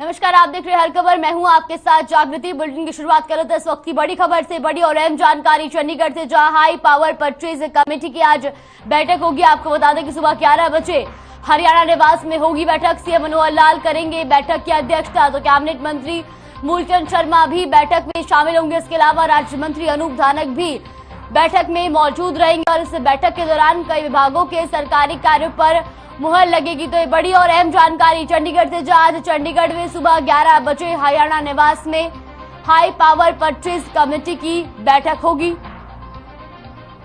नमस्कार, आप देख रहे हैं हर खबर। मैं हूं आपके साथ जागृति। बुलेटिन की शुरुआत करते हैं इस वक्त की बड़ी खबर से। बड़ी और अहम जानकारी चंडीगढ़ से, जहां हाई पावर परचेज कमेटी की आज बैठक होगी। आपको बता दें कि सुबह 11 बजे हरियाणा निवास में होगी बैठक। सीएम मनोहर लाल करेंगे बैठक की अध्यक्षता। तो कैबिनेट मंत्री मूलचंद शर्मा भी बैठक में शामिल होंगे। इसके अलावा राज्य मंत्री अनूप धानक भी बैठक में मौजूद रहेंगे और इस बैठक के दौरान कई विभागों के सरकारी कार्यों पर मुहर लगेगी। तो ये बड़ी और अहम जानकारी चंडीगढ़ से, जहां आज चंडीगढ़ में सुबह 11 बजे हरियाणा निवास में हाई पावर परचेज कमेटी की बैठक होगी।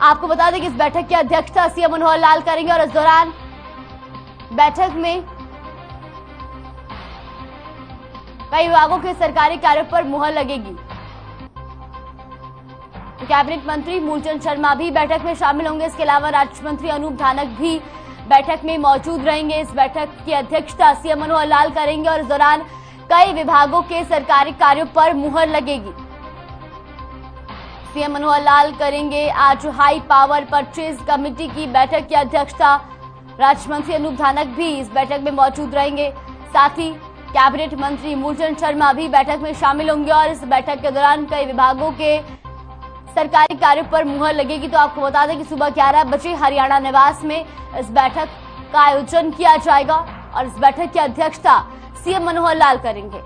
आपको बता दें कि इस बैठक की अध्यक्षता सीएम मनोहर लाल करेंगे और इस दौरान बैठक में कई विभागों के सरकारी कार्यों पर मुहर लगेगी। कैबिनेट मंत्री मूलचंद शर्मा भी बैठक में शामिल होंगे। इसके अलावा राज्य मंत्री अनूप धानक भी बैठक में मौजूद रहेंगे। इस बैठक की अध्यक्षता सीएम मनोहर लाल करेंगे और इस दौरान कई विभागों के सरकारी कार्यों पर मुहर लगेगी। सीएम मनोहर लाल करेंगे आज हाई पावर परचेज कमेटी की बैठक की अध्यक्षता। राज्य मंत्री अनूप धानक भी इस बैठक में मौजूद रहेंगे। साथ ही कैबिनेट मंत्री मूलचंद शर्मा भी बैठक में शामिल होंगे और इस बैठक के दौरान कई विभागों के सरकारी कार्यों पर मुहर लगेगी। तो आपको बता दें कि सुबह 11 बजे हरियाणा निवास में इस बैठक का आयोजन किया जाएगा और इस बैठक की अध्यक्षता सीएम मनोहर लाल करेंगे।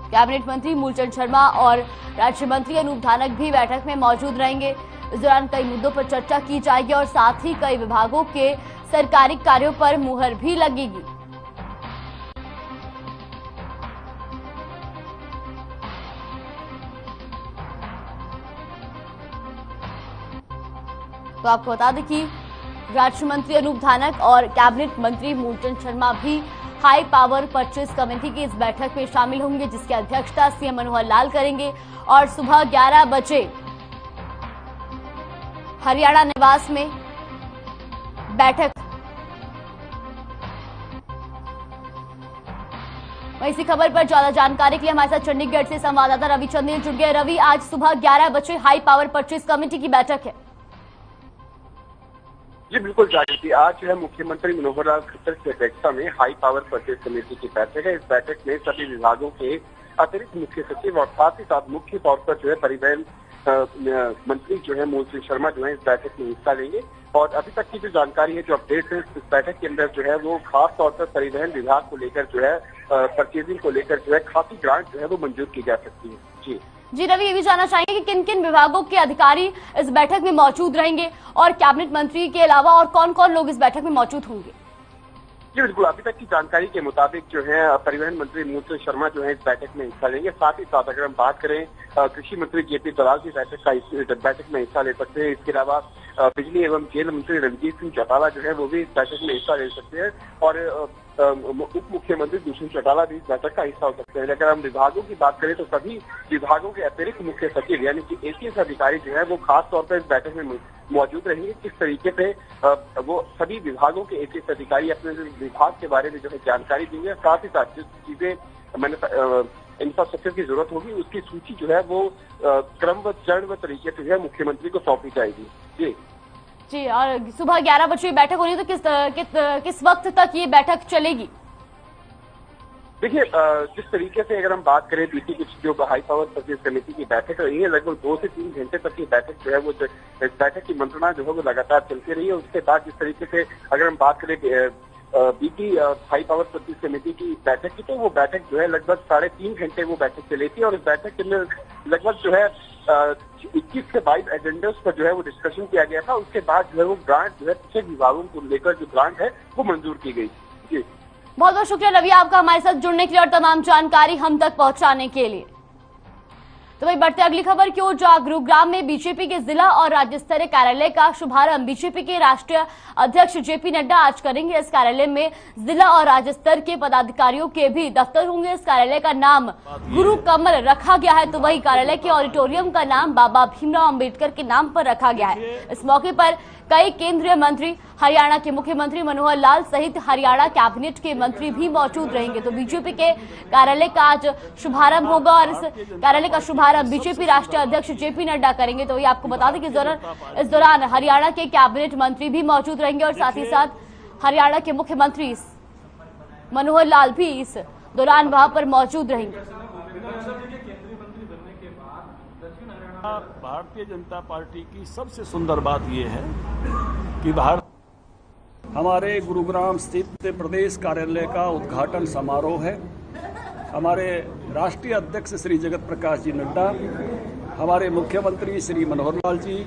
कैबिनेट मंत्री मूलचंद शर्मा और राज्य मंत्री अनूप धानक भी बैठक में मौजूद रहेंगे। इस दौरान कई मुद्दों पर चर्चा की जाएगी और साथ ही कई विभागों के सरकारी कार्यों पर मुहर भी लगेगी। तो आपको बता दें कि राज्य मंत्री अनूप धानक और कैबिनेट मंत्री मूलचंद शर्मा भी हाई पावर परचेज कमेटी की इस बैठक में शामिल होंगे, जिसकी अध्यक्षता सीएम मनोहर लाल करेंगे और सुबह 11 बजे हरियाणा निवास में बैठक। वहीं इसी खबर पर ज्यादा जानकारी के लिए हमारे साथ चंडीगढ़ से संवाददाता रवि चंदेल जुड़ गए। रवि, आज सुबह 11 बजे हाई पावर परचेज कमेटी की बैठक है। जी बिल्कुल जागृति, आज जो है मुख्यमंत्री मनोहर लाल खट्टर की अध्यक्षता में हाई पावर परचेज कमेटी की बैठक है। इस बैठक में सभी विभागों के अतिरिक्त मुख्य सचिव और साथ ही साथ मुख्य तौर पर जो है परिवहन मंत्री जो है मूलचंद शर्मा जो है इस बैठक में हिस्सा लेंगे। और अभी तक की जो जानकारी है, जो अपडेट है इस बैठक के अंदर जो है वो खास तौर पर परिवहन विभाग को लेकर जो है परचेजिंग को लेकर जो है खासी ग्रांट जो है वो मंजूर की जा सकती है। जी रवि, ये भी जानना चाहेंगे कि किन किन विभागों के अधिकारी इस बैठक में मौजूद रहेंगे और कैबिनेट मंत्री के अलावा और कौन कौन लोग इस बैठक में मौजूद होंगे? जी बिल्कुल, अभी तक की जानकारी के मुताबिक जो है परिवहन मंत्री मूलचंद शर्मा जो है इस बैठक में हिस्सा लेंगे। साथ ही साथ अगर हम बात करें कृषि मंत्री जेपी दलाल भी बैठक में हिस्सा ले सकते हैं। इसके अलावा बिजली एवं जेल मंत्री रणजीत सिंह चौटाला जो है वो भी इस बैठक में हिस्सा ले सकते हैं और उप मुख्यमंत्री दुष्यंत चौटाला भी इस बैठक का हिस्सा हो सकते हैं। अगर हम विभागों की बात करें तो सभी विभागों के अतिरिक्त मुख्य सचिव यानी कि एसीएस अधिकारी जो है वो खास तौर पर इस बैठक में मौजूद रहेंगे। किस तरीके से वो सभी विभागों के एसीएस अधिकारी अपने विभाग के बारे में जो है जानकारी देंगे। साथ ही साथ जिस चीजें इंफ्रास्ट्रक्चर की जरूरत होगी उसकी सूची जो है वो क्रमबद्ध चरणबद्ध तरीके से जो है मुख्यमंत्री को सौंपी जाएगी। जी, और सुबह 11 बजे बैठक होनी है, तो किस वक्त तक ये बैठक चलेगी? देखिए, जिस तरीके से अगर हम बात करें बीती कुछ जो हाई पावर परचेज कमेटी की बैठक रही है, लगभग 2 से 3 घंटे तक ये बैठक जो है वो इस बैठक की मंत्रणा जो है वो लगातार चलती रही है। उसके बाद जिस तरीके से अगर हम बात करें बीती हाई पावर परचेज कमेटी की बैठक की, तो वो बैठक जो है लगभग 3.5 घंटे वो बैठक चली थी और इस बैठक के अंदर लगभग जो है 21 से 22 एजेंडे पर जो है वो डिस्कशन किया गया था। उसके बाद जो है वो ग्रांट जो है 6 विभागों को लेकर जो ग्रांट है वो मंजूर की गई। जी बहुत बहुत शुक्रिया रवि आपका हमारे साथ जुड़ने के लिए और तमाम जानकारी हम तक पहुंचाने के लिए। तो वही बढ़ते अगली खबर की ओर, जहां गुरुग्राम में बीजेपी के जिला और राज्य स्तरीय कार्यालय का शुभारंभ बीजेपी के राष्ट्रीय अध्यक्ष जेपी नड्डा आज करेंगे। इस कार्यालय में जिला और राज्य स्तर के पदाधिकारियों के भी दफ्तर होंगे। इस कार्यालय का नाम गुरु कमल रखा गया है, तो वही कार्यालय के ऑडिटोरियम का नाम बाबा भीमराव अंबेडकर के नाम पर रखा गया है। इस मौके पर कई केंद्रीय मंत्री, हरियाणा के मुख्यमंत्री मनोहर लाल सहित हरियाणा कैबिनेट के मंत्री भी मौजूद रहेंगे। तो बीजेपी के कार्यालय का आज शुभारंभ होगा और इस कार्यालय का शुभारंभ विस्तार अब बीजेपी राष्ट्रीय अध्यक्ष जेपी नड्डा करेंगे। तो ये आपको बता दें कि इस दौरान हरियाणा के कैबिनेट मंत्री भी मौजूद रहेंगे और साथ ही साथ हरियाणा के मुख्यमंत्री मनोहर लाल भी इस दौरान वहां पर मौजूद रहेंगे। भारतीय जनता पार्टी की सबसे सुंदर बात यह है कि हमारे गुरुग्राम स्थित प्रदेश कार्यालय का उद्घाटन समारोह है। हमारे राष्ट्रीय अध्यक्ष श्री जगत प्रकाश जी नड्डा, हमारे मुख्यमंत्री श्री मनोहर लाल जी,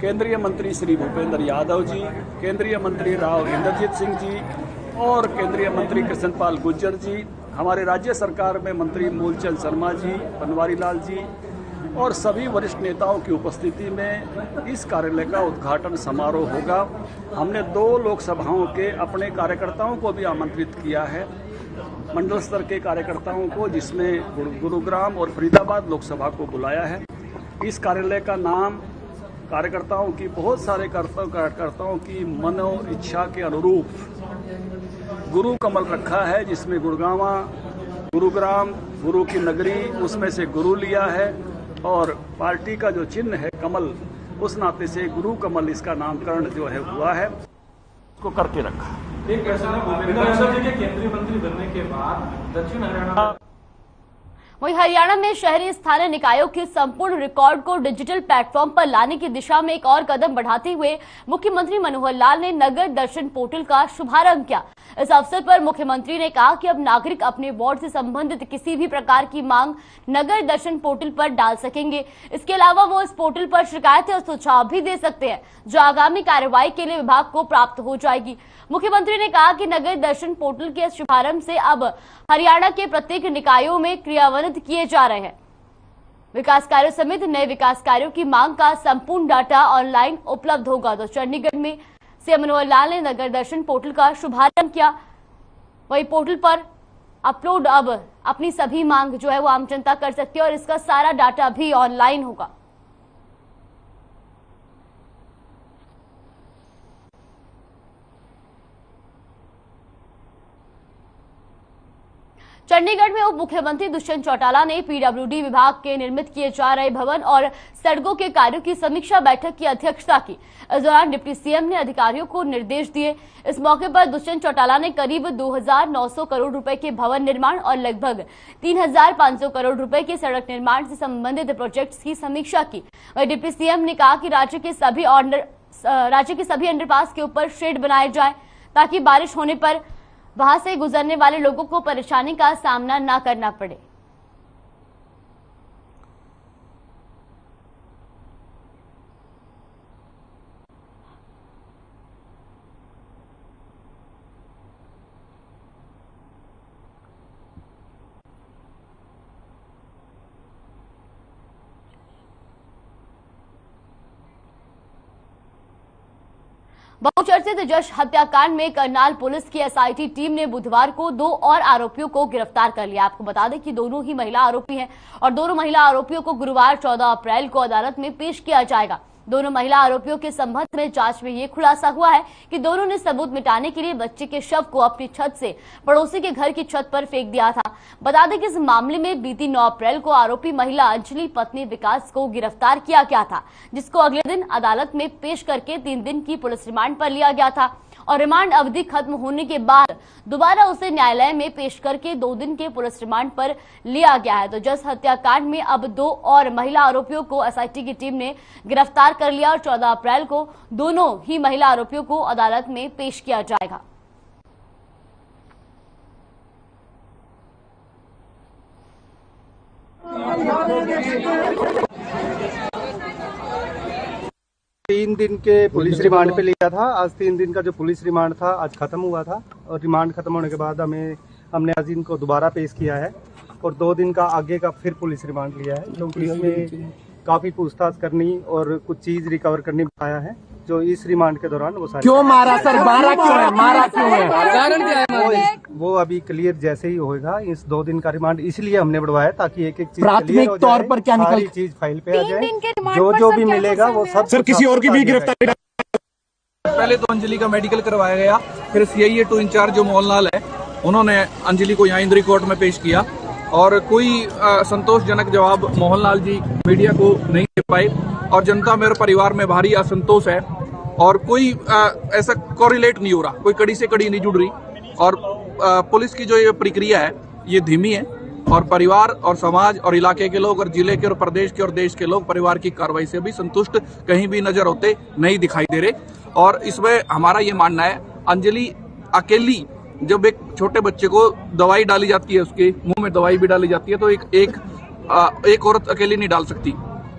केंद्रीय मंत्री श्री भूपेंद्र यादव जी, केंद्रीय मंत्री राव इंद्रजीत सिंह जी और केंद्रीय मंत्री कृष्णपाल गुर्जर जी, हमारे राज्य सरकार में मंत्री मूलचंद शर्मा जी, बनवारी लाल जी और सभी वरिष्ठ नेताओं की उपस्थिति में इस कार्यालय का उद्घाटन समारोह होगा। हमने 2 लोकसभाओं के अपने कार्यकर्ताओं को भी आमंत्रित किया है, मंडल स्तर के कार्यकर्ताओं को, जिसमें गुरुग्राम और फरीदाबाद लोकसभा को बुलाया है। इस कार्यालय का नाम कार्यकर्ताओं की, बहुत सारे कार्यकर्ताओं की मनो इच्छा के अनुरूप गुरु कमल रखा है, जिसमें गुरुग्राम गुरु की नगरी, उसमें से गुरु लिया है और पार्टी का जो चिन्ह है कमल, उस नाते से गुरु कमल इसका नामकरण जो है हुआ है, उसको करके रखा। एक प्रश्न है, भूपेंद्र यादव जी के केंद्रीय मंत्री बनने के बाद दक्षिण हरियाणा वहीं हरियाणा में शहरी स्थानीय निकायों के संपूर्ण रिकॉर्ड को डिजिटल प्लेटफॉर्म पर लाने की दिशा में एक और कदम बढ़ाते हुए मुख्यमंत्री मनोहर लाल ने नगर दर्शन पोर्टल का शुभारंभ किया। इस अवसर पर मुख्यमंत्री ने कहा कि अब नागरिक अपने वार्ड से संबंधित किसी भी प्रकार की मांग नगर दर्शन पोर्टल पर डाल सकेंगे। इसके अलावा वो इस पोर्टल पर शिकायतें और सुझाव भी दे सकते हैं, जो आगामी कार्रवाई के लिए विभाग को प्राप्त हो जाएगी। मुख्यमंत्री ने कहा कि नगर दर्शन पोर्टल के शुभारंभ से अब हरियाणा के प्रत्येक निकायों में क्रियान्वित किए जा रहे हैं। विकास कार्यों समेत नए विकास कार्यों की मांग का संपूर्ण डाटा ऑनलाइन उपलब्ध होगा। तो चंडीगढ़ में सीएम मनोहर लाल ने नगर दर्शन पोर्टल का शुभारंभ किया। वही पोर्टल पर अपलोड अब अपनी सभी मांग जो है वो आम जनता कर सकती है और इसका सारा डाटा भी ऑनलाइन होगा। चंडीगढ़ में उप मुख्यमंत्री दुष्यंत चौटाला ने पीडब्ल्यूडी विभाग के निर्मित किए जा रहे भवन और सड़कों के कार्यों की समीक्षा बैठक की अध्यक्षता की। इस दौरान डिप्टी सीएम ने अधिकारियों को निर्देश दिए। इस मौके पर दुष्यंत चौटाला ने करीब 2,900 करोड़ रुपए के भवन निर्माण और लगभग 3,500 करोड़ रुपए के सड़क निर्माण से संबंधित प्रोजेक्ट्स की समीक्षा की। वहीं डिप्टी सीएम ने कहा कि राज्य के सभी अंडरपास के ऊपर शेड बनाए जाए ताकि बारिश होने पर वहां से गुजरने वाले लोगों को परेशानी का सामना न करना पड़े। बहुचर्चित जश हत्याकांड में करनाल पुलिस की एसआईटी टीम ने बुधवार को 2 और आरोपियों को गिरफ्तार कर लिया। आपको बता दें कि दोनों ही महिला आरोपी हैं और दोनों महिला आरोपियों को गुरुवार 14 अप्रैल को अदालत में पेश किया जाएगा। दोनों महिला आरोपियों के संबंध में जांच में ये खुलासा हुआ है कि दोनों ने सबूत मिटाने के लिए बच्चे के शव को अपनी छत से पड़ोसी के घर की छत पर फेंक दिया था। बता दें कि इस मामले में बीती 9 अप्रैल को आरोपी महिला अंजलि पत्नी विकास को गिरफ्तार किया गया था, जिसको अगले दिन अदालत में पेश करके 3 दिन की पुलिस रिमांड पर लिया गया था और रिमांड अवधि खत्म होने के बाद दोबारा उसे न्यायालय में पेश करके 2 दिन के पुलिस रिमांड पर लिया गया है। तो जस हत्याकांड में अब 2 और महिला आरोपियों को एसआईटी की टीम ने गिरफ्तार कर लिया और 14 अप्रैल को दोनों ही महिला आरोपियों को अदालत में पेश किया जाएगा। तीन दिन के पुलिस रिमांड पे लिया था। आज 3 दिन का जो पुलिस रिमांड था आज खत्म हुआ था और रिमांड खत्म होने के बाद हमने आज इनको दोबारा पेश किया है और 2 दिन का आगे का फिर पुलिस रिमांड लिया है, क्योंकि इसमें काफी पूछताछ करनी और कुछ चीज रिकवर करनी बताया है। जो इस रिमांड के दौरान वो सारी क्यों मारा सर, मारा क्यों है, मारा क्यों है, कारण क्या है? वो अभी क्लियर जैसे ही होगा। इस 2 दिन का रिमांड इसलिए हमने बढ़वाया ताकि एक चीज प्राथमिक तौर पर क्या निकल चीज फाइल पे आ जाए। जो भी मिलेगा वो सब। सर किसी और की भी गिरफ्तारी? पहले तो अंजलि का मेडिकल करवाया गया, फिर सीआईए 2 इंचार्ज जो मोहनलाल है उन्होंने अंजलि को यहाँ इंद्री कोर्ट में पेश किया और कोई संतोषजनक जवाब मोहनलाल जी मीडिया को नहीं दे पाए और जनता मेरे परिवार में भारी असंतोष है और कोई ऐसा कोरिलेट नहीं हो रहा, कोई कड़ी से कड़ी नहीं जुड़ रही और पुलिस की जो ये प्रक्रिया है ये धीमी है और परिवार और समाज और इलाके के लोग और जिले के और प्रदेश के और देश के लोग परिवार की कार्रवाई से भी संतुष्ट कहीं भी नजर होते नहीं दिखाई दे रहे। और इसमें हमारा ये मानना है, अंजलि अकेली जब एक छोटे बच्चे को दवाई डाली जाती है, उसके मुंह में दवाई भी डाली जाती है, तो एक औरत अकेली नहीं डाल सकती,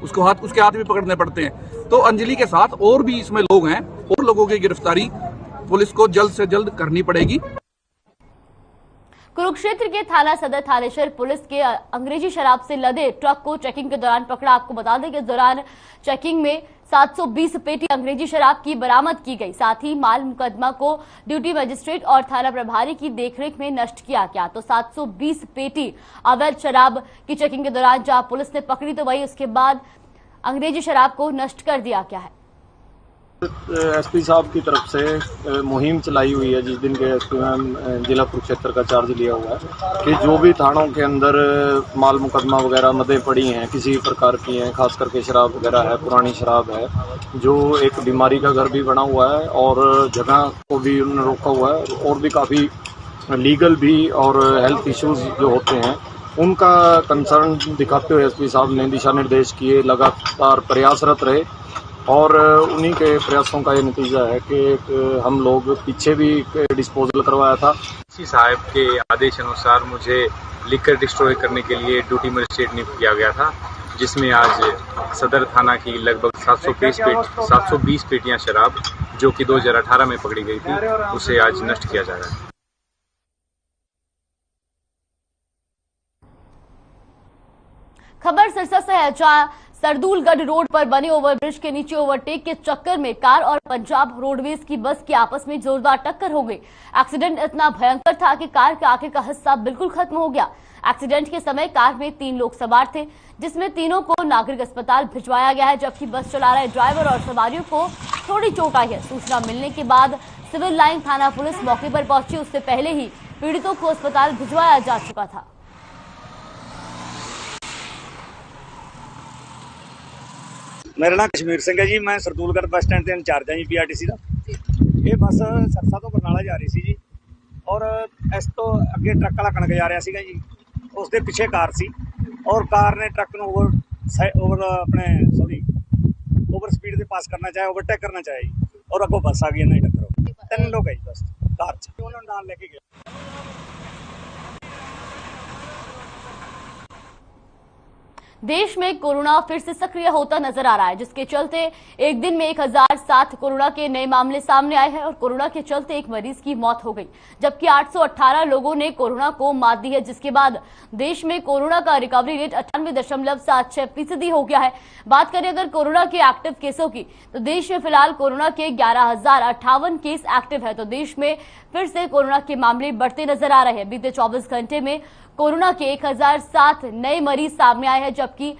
उसके हाथ भी पकड़ने पड़ते हैं। तो अंजलि के साथ और भी इसमें लोग हैं और लोगों की गिरफ्तारी पुलिस को जल्द से जल्द करनी पड़ेगी। कुरुक्षेत्र के थाना सदर थानेश्वर पुलिस के अंग्रेजी शराब से लदे ट्रक को चेकिंग के दौरान पकड़ा। आपको बता दें कि इस दौरान चेकिंग में 720 पेटी अंग्रेजी शराब की बरामद की गई। साथ ही माल मुकदमा को ड्यूटी मजिस्ट्रेट और थाना प्रभारी की देखरेख में नष्ट किया गया। तो 720 पेटी अवैध शराब की चेकिंग के दौरान जहां पुलिस ने पकड़ी तो वही उसके बाद अंग्रेजी शराब को नष्ट कर दिया गया है। एसपी साहब की तरफ से मुहिम चलाई हुई है, जिस दिन के एसपी मैम जिला कुरुक्षेत्र का चार्ज लिया हुआ है कि जो भी थानों के अंदर माल मुकदमा वगैरह मदें पड़ी हैं किसी प्रकार की हैं, खास करके शराब वगैरह है, पुरानी शराब है, जो एक बीमारी का घर भी बना हुआ है और जगह को भी उन्होंने रोका हुआ है और भी काफ़ी लीगल भी और हेल्थ इश्यूज जो होते हैं उनका कंसर्न दिखाते हुए एसपी साहब ने दिशा निर्देश किए, लगातार प्रयासरत रहे और उन्हीं के प्रयासों का ये नतीजा है कि हम लोग पीछे भी डिस्पोजल करवाया था। सी साहब के आदेश अनुसार मुझे लिकर डिस्ट्रॉय करने के लिए ड्यूटी मजिस्ट्रेट नियुक्त किया गया था, जिसमें आज सदर थाना की लगभग 720 पेटियां शराब जो कि 2018 में पकड़ी गई थी उसे आज नष्ट किया जा रहा है। खबर सिरसा से है, जहां सरदूलगढ़ रोड पर बने ओवरब्रिज के नीचे ओवरटेक के चक्कर में कार और पंजाब रोडवेज की बस की आपस में जोरदार टक्कर हो गई। एक्सीडेंट इतना भयंकर था कि कार के आगे का हिस्सा बिल्कुल खत्म हो गया। एक्सीडेंट के समय कार में 3 लोग सवार थे, जिसमें तीनों को नागरिक अस्पताल भिजवाया गया है, जबकि बस चला रहे ड्राइवर और सवारियों को थोड़ी चोट आई है। सूचना मिलने के बाद सिविल लाइन थाना पुलिस मौके पर पहुंची। उससे पहले ही पीड़ितों को अस्पताल भिजवाया जा चुका था। मेरा नाम कश्मीर सिंह है जी, मैं सरदूलगढ़ बस स्टैंड से इंचार्ज है जी पीआरटीसी का। ये बस सरसा तो बरनाला जा रही सी जी और इस तो अगे ट्रक वाला कणक जा रहा सीगा जी, उसके पीछे कार सी और कार ने ट्रक को ओवर स्पीड से पास करना चाहे, ओवरटेक करना चाहे जी और अगो बस आ गई, नहीं टक्कर 3 लोग है जी बस कार च, उन्होंने नाल लेके गया। देश में कोरोना फिर से सक्रिय होता नजर आ रहा है, जिसके चलते एक दिन में 1007 कोरोना के नए मामले सामने आए हैं और कोरोना के चलते एक मरीज की मौत हो गई, जबकि 818 लोगों ने कोरोना को मात दी है, जिसके बाद देश में कोरोना का रिकवरी रेट 98.76% हो गया है। बात करें अगर कोरोना के एक्टिव केसों की, तो देश में फिलहाल कोरोना के 11,058 केस एक्टिव है। तो देश में फिर से कोरोना के मामले बढ़ते नजर आ रहे हैं। बीते 24 घंटे में कोरोना के 1007 नए मरीज सामने आए हैं, जबकि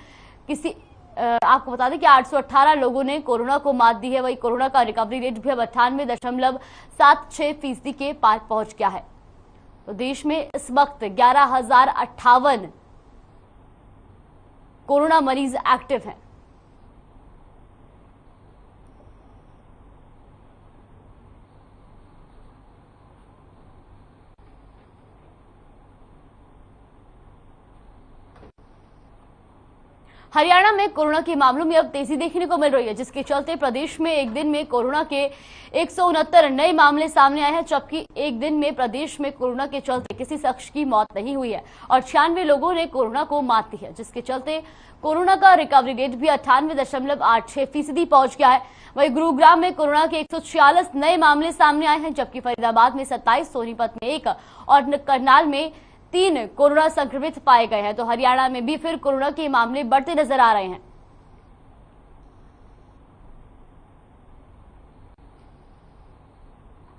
आपको बता दें कि 818 लोगों ने कोरोना को मात दी है। वही कोरोना का रिकवरी रेट भी अब 98.76% के पार पहुंच गया है। तो देश में इस वक्त 11,058 कोरोना मरीज एक्टिव हैं। हरियाणा में कोरोना के मामलों में अब तेजी देखने को मिल रही है, जिसके चलते प्रदेश में एक दिन में कोरोना के 169 नए मामले सामने आए हैं, जबकि एक दिन में प्रदेश में कोरोना के चलते किसी शख्स की मौत नहीं हुई है और 96 लोगों ने कोरोना को मात दी है, जिसके चलते कोरोना का रिकवरी रेट भी 98.86% पहुंच गया है। वहीं गुरुग्राम में कोरोना के 146 नए मामले सामने आए हैं, जबकि फरीदाबाद में 27, सोनीपत में 1 और करनाल में 3 कोरोना संक्रमित पाए गए हैं। तो हरियाणा में भी फिर कोरोना के मामले बढ़ते नजर आ रहे हैं।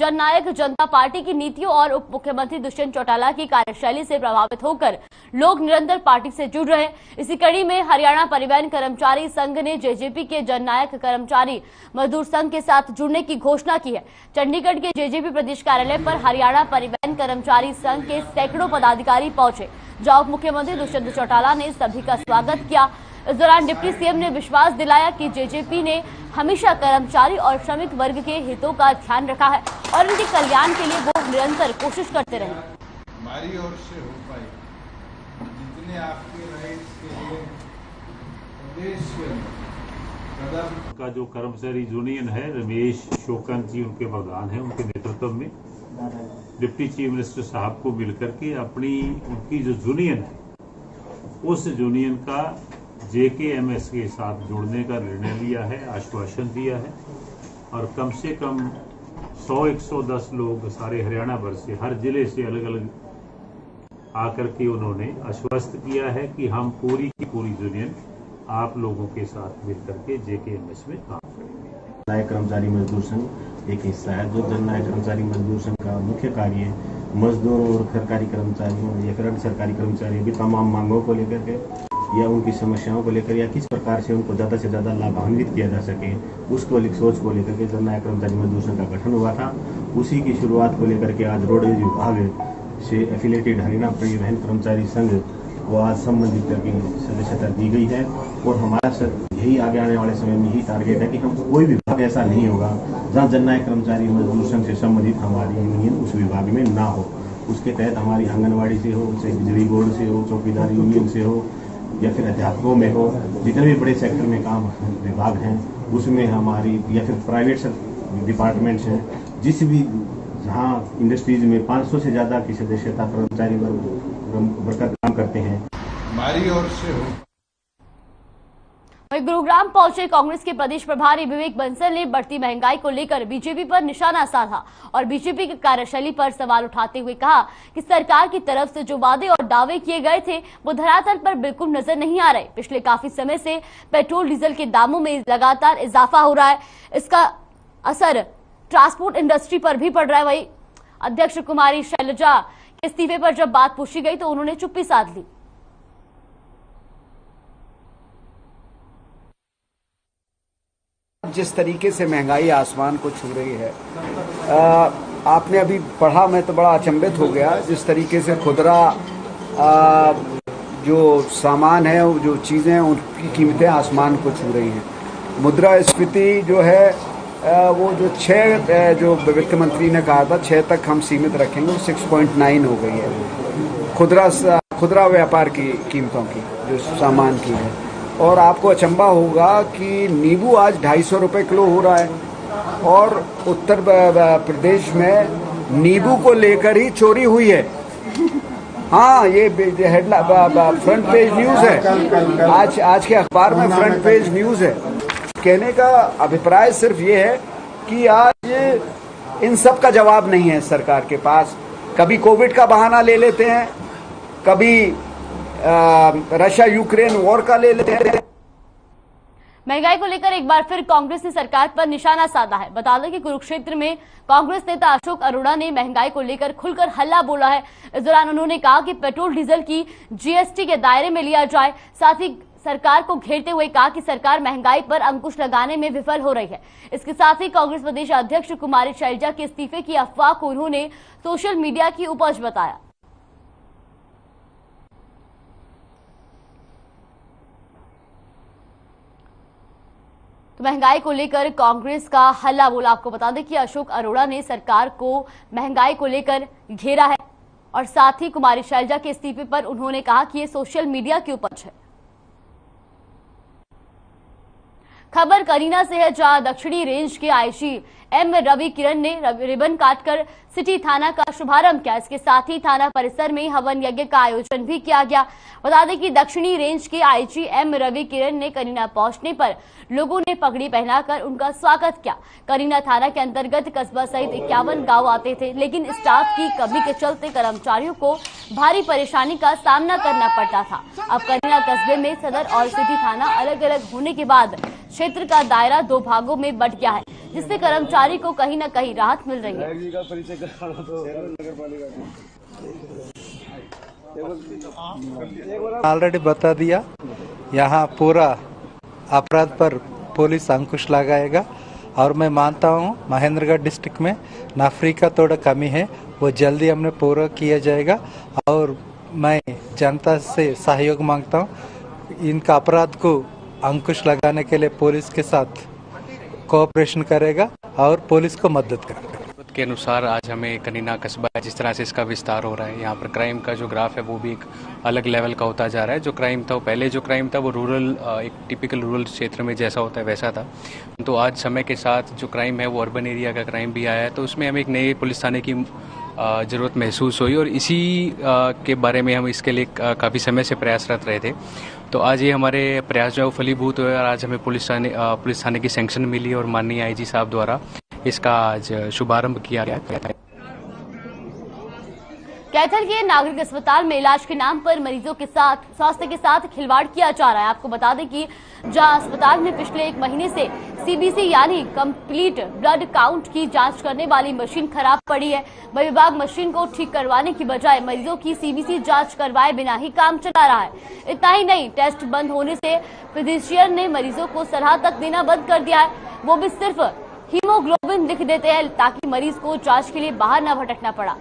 जननायक जनता पार्टी की नीतियों और उप मुख्यमंत्री दुष्यंत चौटाला की कार्यशैली से प्रभावित होकर लोग निरंतर पार्टी से जुड़ रहे हैं। इसी कड़ी में हरियाणा परिवहन कर्मचारी संघ ने जेजेपी के जननायक कर्मचारी मजदूर संघ के साथ जुड़ने की घोषणा की है। चंडीगढ़ के जेजेपी प्रदेश कार्यालय पर हरियाणा परिवहन कर्मचारी संघ के सैकड़ों पदाधिकारी पहुंचे, जहां उप मुख्यमंत्री दुष्यंत चौटाला ने सभी का स्वागत किया। इस दौरान डिप्टी सीएम ने विश्वास दिलाया कि जेजेपी ने हमेशा कर्मचारी और श्रमिक वर्ग के हितों का ध्यान रखा है और उनके कल्याण के लिए वो निरंतर कोशिश करते रहे। हमारी ओर से हो पाई जितने आपके राइट्स के लिए प्रदेश का जो कर्मचारी यूनियन है, रमेश शोकन जी उनके प्रधान हैं, उनके नेतृत्व में डिप्टी चीफ मिनिस्टर साहब को मिलकर के उनकी जो यूनियन है उस यूनियन का JKMS के साथ जोड़ने का निर्णय लिया है, आश्वासन दिया है और कम से कम 100-110 लोग सारे हरियाणा भर से, हर जिले से अलग अलग आकर के उन्होंने आश्वस्त किया है कि हम पूरी की पूरी यूनियन आप लोगों के साथ मिलकर के JKMS में काम करेंगे। जननायक कर्मचारी मजदूर संघ एक हिस्सा है। जो जननायक कर्मचारी मजदूर संघ का मुख्य कार्य है मजदूरों और सरकारी कर्मचारियों या करंट सरकारी कर्मचारियों की तमाम मांगों को लेकर के या उनकी समस्याओं को लेकर या किस प्रकार से उनको ज़्यादा से ज़्यादा लाभान्वित किया जा सके, उसको सोच को लेकर के जननायक कर्मचारी मजदूर संघ का गठन हुआ था। उसी की शुरुआत को लेकर के आज रोडवेज विभाग से एफिलेटेड हरियाणा परिवहन कर्मचारी संघ को आज संबंधित करके सदस्यता दी गई है और हमारा यही आगे आने वाले समय में यही टारगेट है कि हम कोई विभाग ऐसा नहीं होगा जहां जननायक कर्मचारी मजदूर संघ से संबंधित हमारी यूनियन उस विभाग में ना हो। उसके तहत हमारी आंगनबाड़ी से हो, चाहे बिजली बोर्ड से हो, चौकीदार यूनियन से हो या फिर अध्यापकों में हो, जितने भी बड़े सेक्टर में काम विभाग हैं उसमें हमारी, या फिर प्राइवेट डिपार्टमेंट्स हैं, जिस भी जहाँ इंडस्ट्रीज में 500 से ज्यादा की सदस्यता कर्मचारी वर्कर काम करते हैं। हमारी ओर से हो। गुरुग्राम पहुंचे कांग्रेस के प्रदेश प्रभारी विवेक बंसल ने बढ़ती महंगाई को लेकर बीजेपी पर निशाना साधा और बीजेपी की कार्यशैली पर सवाल उठाते हुए कहा कि सरकार की तरफ से जो वादे और दावे किए गए थे वो धरातल पर बिल्कुल नजर नहीं आ रहे। पिछले काफी समय से पेट्रोल डीजल के दामों में लगातार इजाफा हो रहा है, इसका असर ट्रांसपोर्ट इंडस्ट्री पर भी पड़ रहा है। वही अध्यक्ष कुमारी शैलजा के इस्तीफे पर जब बात पूछी गई तो उन्होंने चुप्पी साध ली। जिस तरीके से महंगाई आसमान को छू रही है, आपने अभी पढ़ा, मैं तो बड़ा अचंभित हो गया जिस तरीके से खुदरा जो सामान है, जो चीजें हैं, उनकी कीमतें आसमान को छू रही हैं। मुद्रास्फीति जो है वो जो 6 जो वित्त मंत्री ने कहा था 6 तक हम सीमित रखेंगे, वो 6.9 हो गई है खुदरा व्यापार की कीमतों की, जो सामान की है। और आपको अचंभा होगा कि नींबू आज 250 रुपए किलो हो रहा है और उत्तर प्रदेश में नींबू को लेकर ही चोरी हुई है। हाँ, ये हेडलाइन फ्रंट पेज न्यूज है, आज के अखबार में फ्रंट पेज न्यूज है। कहने का अभिप्राय सिर्फ ये है कि आज इन सब का जवाब नहीं है सरकार के पास। कभी कोविड का बहाना ले लेते हैं, कभी रशिया यूक्रेन वॉर का ले लेते हैं। महंगाई को लेकर एक बार फिर कांग्रेस ने सरकार पर निशाना साधा है। बता दें कि कुरुक्षेत्र में कांग्रेस नेता अशोक अरोड़ा ने महंगाई को लेकर खुलकर हल्ला बोला है। इस दौरान उन्होंने कहा कि पेट्रोल डीजल की जीएसटी के दायरे में लिया जाए। साथ ही सरकार को घेरते हुए कहा कि सरकार महंगाई पर अंकुश लगाने में विफल हो रही है। इसके साथ ही कांग्रेस प्रदेश अध्यक्ष कुमारी शैलजा के इस्तीफे की अफवाह को उन्होंने सोशल मीडिया की उपज बताया। तो महंगाई को लेकर कांग्रेस का हल्ला बोला। आपको बता दें कि अशोक अरोड़ा ने सरकार को महंगाई को लेकर घेरा है और साथ ही कुमारी शैलजा के इस्तीफे पर उन्होंने कहा कि ये सोशल मीडिया की उपज है। खबर करीना से है, जहां दक्षिणी रेंज के आईजी एम रवि किरण ने रिबन काटकर सिटी थाना का शुभारंभ किया। इसके साथ ही थाना परिसर में हवन यज्ञ का आयोजन भी किया गया। बता दें कि दक्षिणी रेंज के आईजी एम रवि किरण ने करीना पहुंचने पर लोगों ने पगड़ी पहनाकर उनका स्वागत किया। करीना थाना के अंतर्गत कस्बा सहित 51 गांव आते थे, लेकिन स्टाफ की कमी के चलते कर्मचारियों को भारी परेशानी का सामना करना पड़ता था। अब करीना कस्बे में सदर और सिटी थाना अलग अलग होने के बाद क्षेत्र का दायरा 2 भागों में बंट गया है, जिससे कर्मचारी को कहीं न कहीं राहत मिल रही है। ऑलरेडी बता दिया, यहाँ पूरा अपराध पर पुलिस अंकुश लगाएगा और मैं मानता हूँ महेंद्रगढ़ डिस्ट्रिक्ट में नफरी का थोड़ा कमी है, वो जल्दी हमने पूरा किया जाएगा और मैं जनता से सहयोग मांगता हूँ। इनका अपराध को अंकुश लगाने के लिए पुलिस के साथ कोऑपरेशन करेगा और पुलिस को मदद करेगा। के अनुसार आज हमें कनीना कस्बा जिस तरह से इसका विस्तार हो रहा है, यहाँ पर क्राइम का जो ग्राफ है वो भी एक अलग लेवल का होता जा रहा है। जो क्राइम था पहले जो क्राइम था वो रूरल, एक टिपिकल रूरल क्षेत्र में जैसा होता है वैसा था, तो आज समय के साथ जो क्राइम है वो अर्बन एरिया का क्राइम भी आया है। तो उसमें हमें एक नए पुलिस थाने की ज़रूरत महसूस हुई और इसी के बारे में हम इसके लिए काफ़ी समय से प्रयासरत रहे थे। तो आज ये हमारे प्रयास जो है वो फलीभूत हुए और आज हमें पुलिस थाने की सैंक्शन मिली और माननीय आईजी साहब द्वारा इसका आज शुभारंभ किया गया। कैथल के नागरिक अस्पताल में इलाज के नाम पर मरीजों के साथ स्वास्थ्य के साथ खिलवाड़ किया जा रहा है। आपको बता दें कि जहां अस्पताल में पिछले 1 महीने से सीबीसी यानी कंप्लीट ब्लड काउंट की जांच करने वाली मशीन खराब पड़ी है, वह विभाग मशीन को ठीक करवाने की बजाय मरीजों की सीबीसी जांच करवाए बिना ही काम चला रहा है। इतना ही नहीं, टेस्ट बंद होने से फिजिशियन ने मरीजों को सलाह तक देना बंद कर दिया है, वो भी सिर्फ हीमोग्लोबिन लिख देते हैं ताकि मरीज को जांच के लिए बाहर न भटकना पड़ा।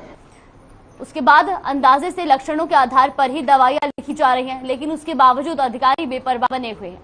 उसके बाद अंदाजे से लक्षणों के आधार पर ही दवाइयां लिखी जा रही हैं, लेकिन उसके बावजूद अधिकारी बेपरवाह बने हुए हैं।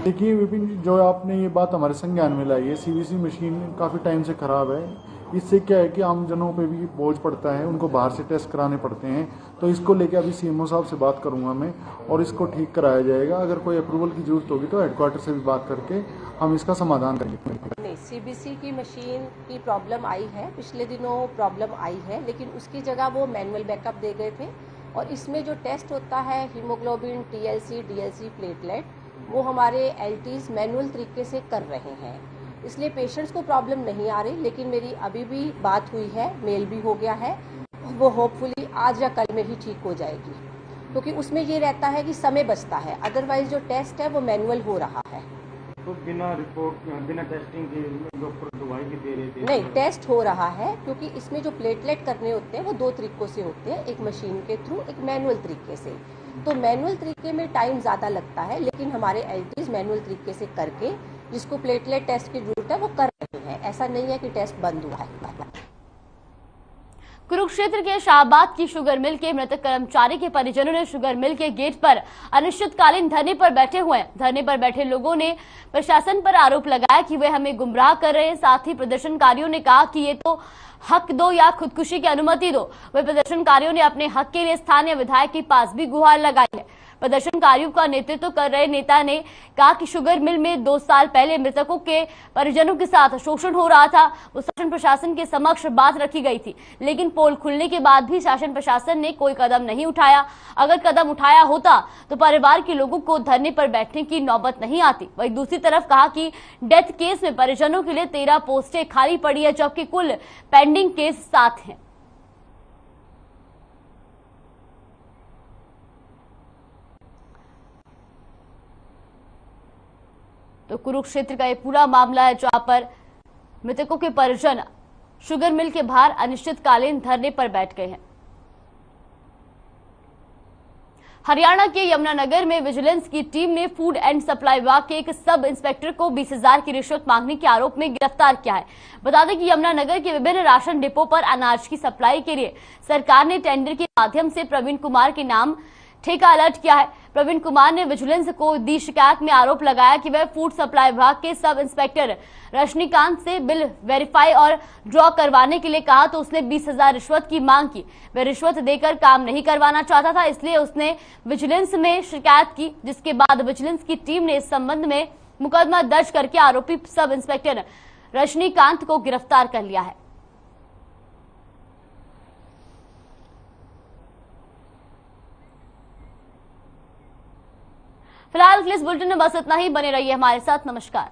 देखिए विपिन, जो आपने ये बात हमारे संज्ञान में लाई है, सीबीसी मशीन काफ़ी टाइम से खराब है। इससे क्या है कि आम जनों पे भी बोझ पड़ता है, उनको बाहर से टेस्ट कराने पड़ते हैं। तो इसको लेके अभी सीएमओ साहब से बात करूंगा मैं और इसको ठीक कराया जाएगा। अगर कोई अप्रूवल की जरूरत होगी तो हेडक्वार्टर से भी बात करके हम इसका समाधान करेंगे। नहीं, सीबीसी की मशीन की प्रॉब्लम आई है, पिछले दिनों प्रॉब्लम आई है, लेकिन उसकी जगह वो मैनुअल बैकअप दे गए थे और इसमें जो टेस्ट होता है हीमोग्लोबिन, टीएलसी, डीएलसी, प्लेटलेट, वो हमारे एलटीज मैनुअल तरीके से कर रहे हैं। इसलिए पेशेंट्स को प्रॉब्लम नहीं आ रही, लेकिन मेरी अभी भी बात हुई है, मेल भी हो गया है, वो होपफुली आज या कल में ही ठीक हो जाएगी, क्योंकि उसमें ये रहता है कि समय बचता है। अदरवाइज जो टेस्ट है वो मैनुअल हो रहा है। तो बिना रिपोर्ट, बिना टेस्टिंग के डॉक्टर दवाई भी दे रहे थे? नहीं, टेस्ट हो रहा है, क्योंकि इसमें जो प्लेटलेट करने होते हैं वो 2 तरीकों से होते हैं, एक मशीन के थ्रू, एक मैनुअल तरीके से। तो मैनुअल तरीके में टाइम ज़्यादा लगता है, लेकिन हमारे एलटीज मैनुअल तरीके से करके जिसको प्लेटलेट टेस्ट की जरूरत है वो कर रहे हैं। ऐसा नहीं है कि टेस्ट बंद हुआ है। कुरुक्षेत्र के शाहबाद की शुगर मिल के मृतक कर्मचारी के परिजनों ने शुगर मिल के गेट पर अनिश्चितकालीन धरने पर बैठे हुए हैं। धरने पर बैठे लोगों ने प्रशासन पर आरोप लगाया कि वे हमें गुमराह कर रहे हैं। साथ ही प्रदर्शनकारियों ने कहा कि ये तो हक दो या खुदकुशी की अनुमति दो। वे प्रदर्शनकारियों ने अपने हक के लिए स्थानीय विधायक के पास भी गुहार लगाई है। प्रदर्शनकारियों का नेतृत्व कर रहे नेता ने कहा कि शुगर मिल में 2 साल पहले मृतकों के परिजनों के साथ शोषण हो रहा था। वो शासन प्रशासन के समक्ष बात रखी गई थी, लेकिन पोल खुलने के बाद भी शासन प्रशासन ने कोई कदम नहीं उठाया। अगर कदम उठाया होता तो परिवार के लोगों को धरने पर बैठने की नौबत नहीं आती। वहीं दूसरी तरफ कहा कि डेथ केस में परिजनों के लिए 13 पोस्टें खाली पड़ी है, जबकि कुल पेंडिंग केस 7 हैं। तो कुरुक्षेत्र का ये पूरा मामला है, जहां पर मृतकों के परिजन शुगर मिल के बाहर अनिश्चितकालीन धरने पर बैठ गए हैं। हरियाणा के यमुनानगर में विजिलेंस की टीम ने फूड एंड सप्लाई विभाग के एक सब इंस्पेक्टर को 20,000 की रिश्वत मांगने के आरोप में गिरफ्तार किया है। बता दें कि यमुनानगर के विभिन्न राशन डिपो पर अनाज की सप्लाई के लिए सरकार ने टेंडर के माध्यम से प्रवीण कुमार के नाम ठेका अलर्ट किया है। प्रवीण कुमार ने विजिलेंस को दी शिकायत में आरोप लगाया कि वह फूड सप्लाई विभाग के सब इंस्पेक्टर रजनीकांत से बिल वेरीफाई और ड्रॉ करवाने के लिए कहा, तो उसने 20,000 रिश्वत की मांग की। वह रिश्वत देकर काम नहीं करवाना चाहता था, इसलिए उसने विजिलेंस में शिकायत की, जिसके बाद विजिलेंस की टीम ने इस संबंध में मुकदमा दर्ज करके आरोपी सब इंस्पेक्टर रजनीकांत को गिरफ्तार कर लिया है। फिलहाल के लिए इस बुलेटिन में बस इतना ही। बने रहिए हमारे साथ। नमस्कार।